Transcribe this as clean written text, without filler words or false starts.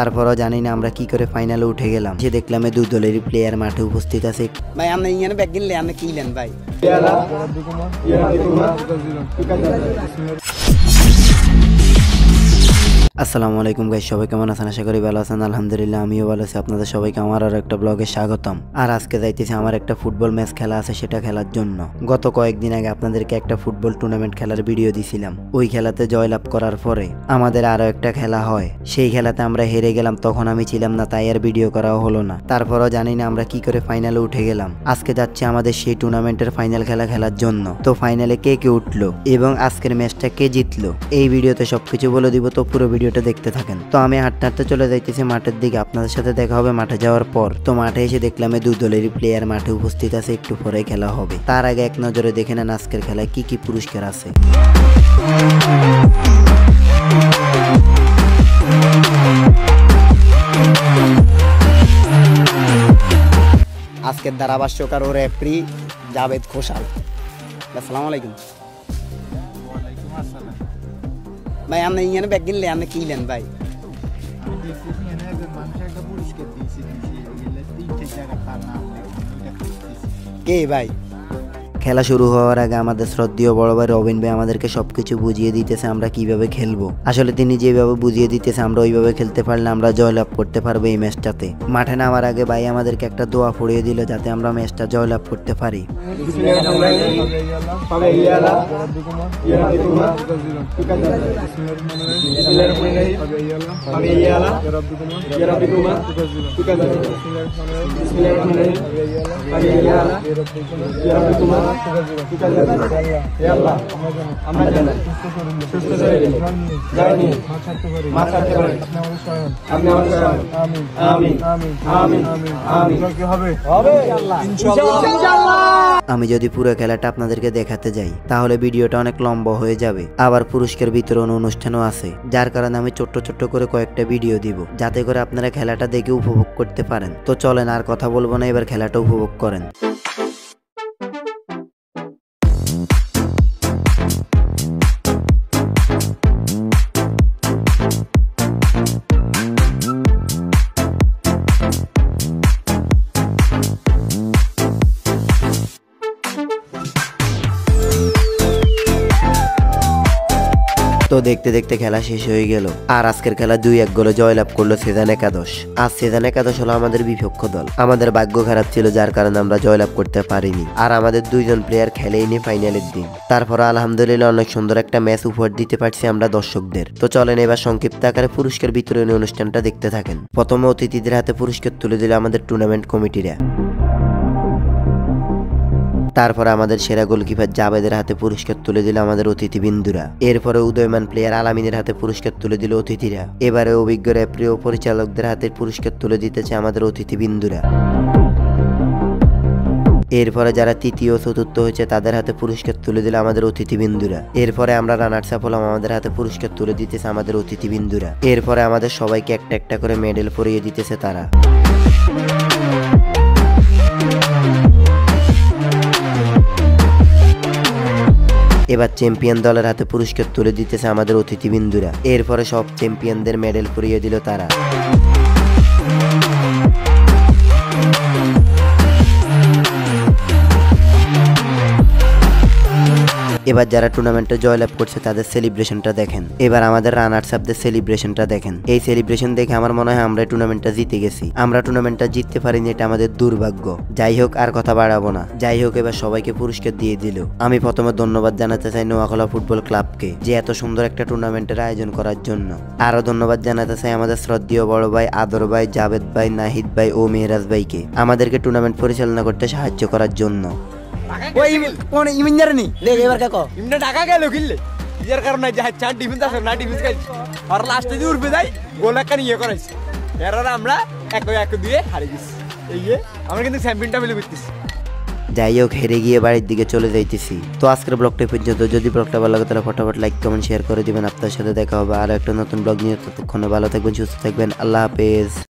তারপরও জানি না আমরা কি করে ফাইনালে উঠে গেলাম। যে দেখলাম দুই দলেরই প্লেয়ার মাঠে উপস্থিত আছে। ভাই আমরা ইংনে ব্যাগ গিনলে আমরা কিলেন ভাই। আসসালামু আলাইকুম গাইস, সবাই কেমন আছেন? আশা করি ভালো আছেন। আলহামদুলিল্লাহ আমিও ভালো আছি। আপনাদের সবাইকে আমার আর একটা ব্লগে স্বাগতম। আর আজকে যাইতেছি আমার একটা ফুটবল ম্যাচ খেলা আছে, সেটা খেলার জন্য। গত কয়েকদিন আগে আপনাদেরকে একটা ফুটবল টুর্নামেন্ট খেলার ভিডিও দিছিলাম। ওই খেলাতে জয়লাভ করার পরে আমাদের আরো একটা খেলা হয়, সেই খেলাতে আমরা হেরে গেলাম। তখন আমি ছিলাম না, তাই আর ভিডিও করাও হলো না। তারপরও জানি না আমরা কি করে ফাইনালে উঠে গেলাম। আজকে যাচ্ছি আমাদের সেই টুর্নামেন্টের ফাইনাল খেলা খেলার জন্য। তো ফাইনালে কে কে উঠলো এবং আজকের ম্যাচটা কে জিতলো, এই ভিডিওতে সবকিছু বলে দিব। তো পুরো ভিডিওটা দেখতে থাকেন। তো আমি হাঁটতে হাঁটতে চলে যাইতেছি মাঠের দিকে। আপনাদের সাথে দেখা হবে মাঠে যাওয়ার পর। তো মাঠে এসে দেখলাম দুই দলেরই প্লেয়ার মাঠে উপস্থিত আছে, একটু পরে খেলা হবে। তার আগে এক নজরে দেখে নেন আজকের খেলায় কি কি পুরস্কার আছে। আজকের ধারাভাষ্যকার ও রেফারি জাভেদ খোসাল। আসসালামু আলাইকুম। ভাই আমরা ইংনে ব্যাগ গিনলে আমরা কিলেন ভাই। কে ভাই? খেলা শুরু হওয়ার আগে আমাদের শ্রদ্ধেয় বড় ভাই রবিন ভাই আমাদেরকে সবকিছু বুঝিয়ে দিতেছে আমরা কিভাবে খেলবো। আসলে তিনি যেভাবে বুঝিয়ে দিতেছে আমরা ওইভাবে খেলতে পারলে আমরা জয়লাভ করতে পারবো এই ম্যাচটাতে। মাঠে নামার আগে ভাই আমাদেরকে একটা দোয়া পড়িয়ে দিল যাতে আমরা ম্যাচটা জয়লাভ করতে পারি। আমি যদি পুরো খেলাটা আপনাদেরকে দেখাতে যাই তাহলে ভিডিওটা অনেক লম্বা হয়ে যাবে। আবার পুরস্কার বিতরণ অনুষ্ঠানও আছে, যার কারণে আমি ছোট্ট ছোট্ট করে কয়েকটা ভিডিও দিব যাতে করে আপনারা খেলাটা দেখে উপভোগ করতে পারেন। তো চলেন আর কথা বলবো না, এবার খেলাটা উপভোগ করেন। তো দেখতে দেখতে খেলা শেষ হয়ে গেল। আর আজকের খেলা 2-1 গোলে জয়লাভ করলো সেজান একাদশ। আর সেজান একাদশ হলো আমাদের বিপক্ষ দল। আমাদের ভাগ্য খারাপ ছিল, যার কারণে আমরা জয়লাভ করতে পারিনি। আর আমাদের দুইজন প্লেয়ার খেলেইনি ফাইনালের দিন। তারপর আলহামদুলিল্লাহ অনেক সুন্দর একটা ম্যাচ উপহার দিতে পারছি আমরা দর্শকদের। তো চলেন এবার সংক্ষিপ্ত আকারে পুরস্কার বিতরণী অনুষ্ঠানটা দেখতে থাকেন। প্রথমে অতিথিদের হাতে পুরস্কার তুলে দিল আমাদের টুর্নামেন্ট কমিটিরা। তারপরে আমাদের সেরা গোলকিপার জাবেদের হাতে পুরস্কার তুলে দিল আমাদের অতিথিবৃন্দুরা। এরপরে উদয়মান প্লেয়ার আলামিনের হাতে পুরস্কার তুলে দিল অতিথিরা। এবারে অভিজ্ঞ রেফারি ও পরিচালকদের হাতে পুরস্কার তুলে দিতেছে আমাদের অতিথিবৃন্দুরা। এরপরে যারা তৃতীয় ও চতুর্থ হয়েছে তাদের হাতে পুরস্কার তুলে দিল আমাদের অতিথিবৃন্দুরা। এরপরে আমরা রানার্স আপ হলাম, আমাদের হাতে পুরস্কার তুলে দিতেছে আমাদের অতিথিবৃন্দুরা। এরপরে আমাদের সবাইকে একটা একটা করে মেডেল পরিয়ে দিতেছে তারা। এবার চ্যাম্পিয়ন দলের হাতে পুরস্কার তুলে দিতেছে আমাদের অতিথিবৃন্দুরা। এরপরে সব চ্যাম্পিয়নদের মেডেল পরিয়ে দিল তারা। এবার যারা টুর্নামেন্টে জয়লাভ করছে তাদের সেলিব্রেশনটা দেখেন। এবার আমাদের রানার্স আপদের সেলিব্রেশনটা দেখেন। এই সেলিব্রেশন দেখে আমার মনে হয় আমরা টুর্নামেন্টটা জিতে গেছি। আমরা টুর্নামেন্টটা জিততে পারিনি, এটা আমাদের দুর্ভাগ্য। যাই হোক আর কথা বাড়াবো না। যাই হোক এবার সবাইকে পুরস্কার দিয়ে দিল। আমি প্রথমে ধন্যবাদ জানাতে চাই নোয়াখলা ফুটবল ক্লাবকে, যে এত সুন্দর একটা টুর্নামেন্টের আয়োজন করার জন্য। আরো ধন্যবাদ জানাতে চাই আমাদের শ্রদ্ধেয় বড় ভাই আদর ভাই, জাভেদ ভাই, নাহিদ ভাই ও মেহরাজ ভাইকে আমাদেরকে টুর্নামেন্ট পরিচালনা করতে সাহায্য করার জন্য। ওই কোন ইমিনজার নি লে এবার কাকো ইমনে টাকা গেল কিনলে ইয়ার কারণে যা চার ডিফেন্স আছে না ডিফেন্স গাইছে আর লাস্টে দিয়ে উঠবে যাই গোল একটা নিয়ে করাইছে। এরপর আমরা এক দিয়ে হারে গেছি। এই যে আমরা কিন্তু চ্যাম্পিয়নটা মিলে করতেছি। যাই হোক হেরে গিয়ে বাড়ির দিকে চলে যাইতেছি। তো আজকের ব্লগটা পর্যন্ত। যদি ব্লগটা ভালো লাগে তাহলে ফটাফট লাইক কমেন্ট শেয়ার করে দিবেন। আপনার সাথে দেখা হবে আর একটা নতুন ব্লগ নিয়ে। ততক্ষণে ভালো থাকবেন, সুস্থ থাকবেন। আল্লাহ হাফেজ।